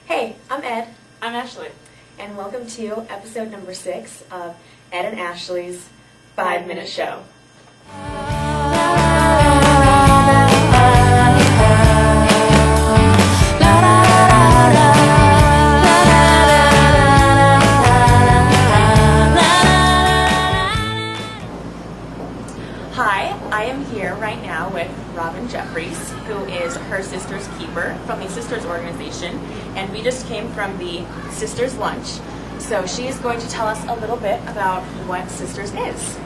Hey, I'm Ed, I'm Ashley. and welcome to episode number 6 of Ed and Ashley's 5-Minute Show. Hi, I am here right now with Robin Jeffries, who is her sister's keeper from the Sisters organization, and we just came from the Sisters lunch. So she is going to tell us a little bit about what Sisters is.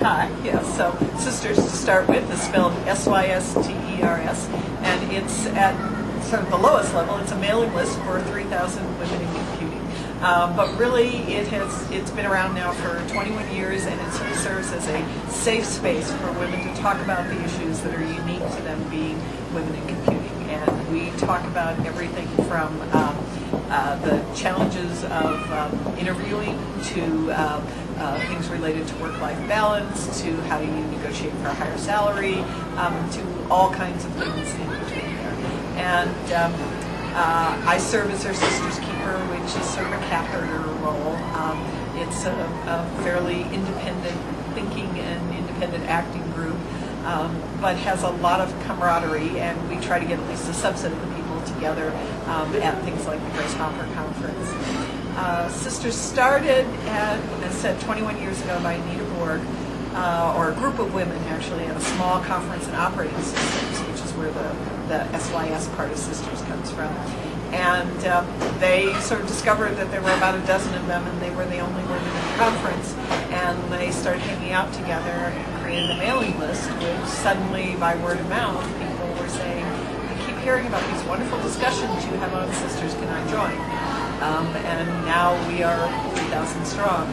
Hi, yes, so Sisters, to start with, is spelled S-Y-S-T-E-R-S, and it's at sort of the lowest level. It's a mailing list for 3,000 women in computing. But really, it's been around now for 21 years, and it sort of serves as a safe space for women to talk about the issues that are unique to them being women in computing. And we talk about everything from the challenges of interviewing to things related to work-life balance, to how do you negotiate for a higher salary, to all kinds of things in between there. And I serve as her sister's keeper, which is sort of a catheter role. It's a fairly independent thinking and independent acting group, but has a lot of camaraderie, and we try to get at least a subset of the people together at things like the Grace Hopper Conference. Sisters started, as I said, 21 years ago by Anita Borg, or a group of women actually, at a small conference in operating systems, which is where the SYS part of Sisters comes from. And they sort of discovered that there were about a dozen of them, and they were the only women in the conference. And they started hanging out together and created a mailing list, which suddenly, by word of mouth, people were saying, I keep hearing about these wonderful discussions you have on Sisters, can I join? And now we are 3,000 strong.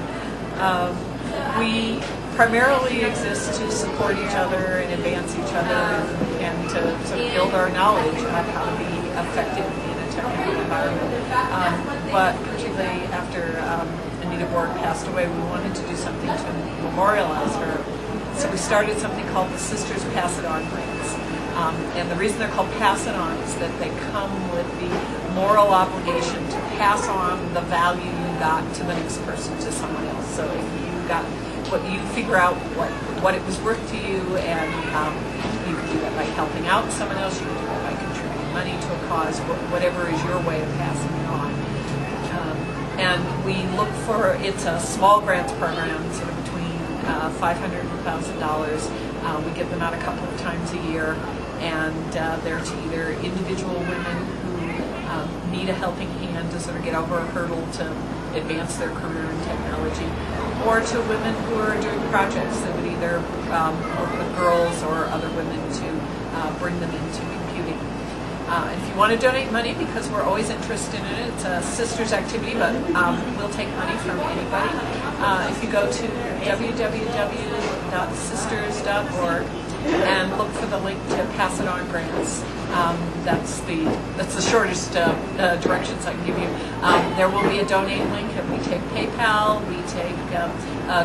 We primarily exist to support each other and advance each other and to sort of build our knowledge of how to be effective in a technical environment. But particularly after Anita Borg passed away, we wanted to do something to memorialize her. So we started something called the Sisters Pass It On grants. And the reason they're called Pass It On is that they come with the moral obligation to pass on the value you got to the next person, to someone else. So if you got what you figure out what it was worth to you, and you can do that by helping out someone else, you can do that by contributing money to a cause, whatever is your way of passing it on. And we look for, it's a small grants program, sort of between $500 and $1,000. We give them out a couple of times a year, and they're to either individual women who need a helping hand to sort of get over a hurdle to advance their career in technology, or to women who are doing projects that would either work with girls or other women to bring them into computing. And if you want to donate money, because we're always interested in it, it's a Sisters activity, but we'll take money from anybody. If you go to www.sisters.org and look for the link to Pass It On grants. That's the shortest directions I can give you. There will be a donate link, and we take PayPal, we take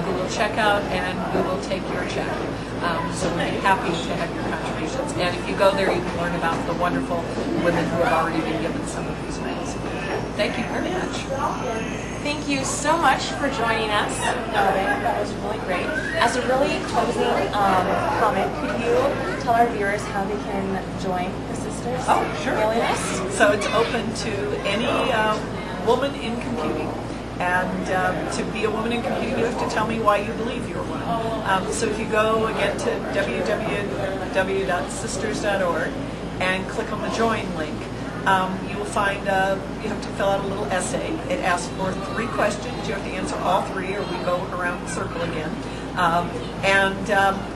Google Checkout, and we will take your check. So we'd be happy to have your contributions. And if you go there, you can learn about the wonderful women who have already been given some of these grants. Thank you very much. Thank you so much for joining us, Robin. That was really great. As a really closing comment, could you tell our viewers how they can join the Sisters mailing list? So it's open to any woman in computing. And to be a woman in computing, you have to tell me why you believe you're one. So if you go again to www.sisters.org and click on the join link, you will find you have to fill out a little essay. It asks for 3 questions. You have to answer all 3, or we go around the circle again.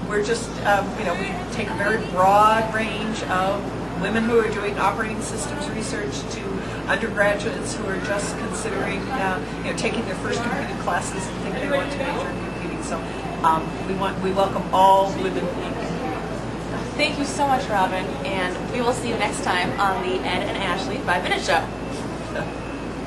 We're just, we take a very broad range of women who are doing operating systems research to undergraduates who are just considering, taking their first computing classes and think they want to major in computing. So we welcome all women in computing. Thank you so much, Robin, and we will see you next time on the Ed and Ashley 5-Minute Show.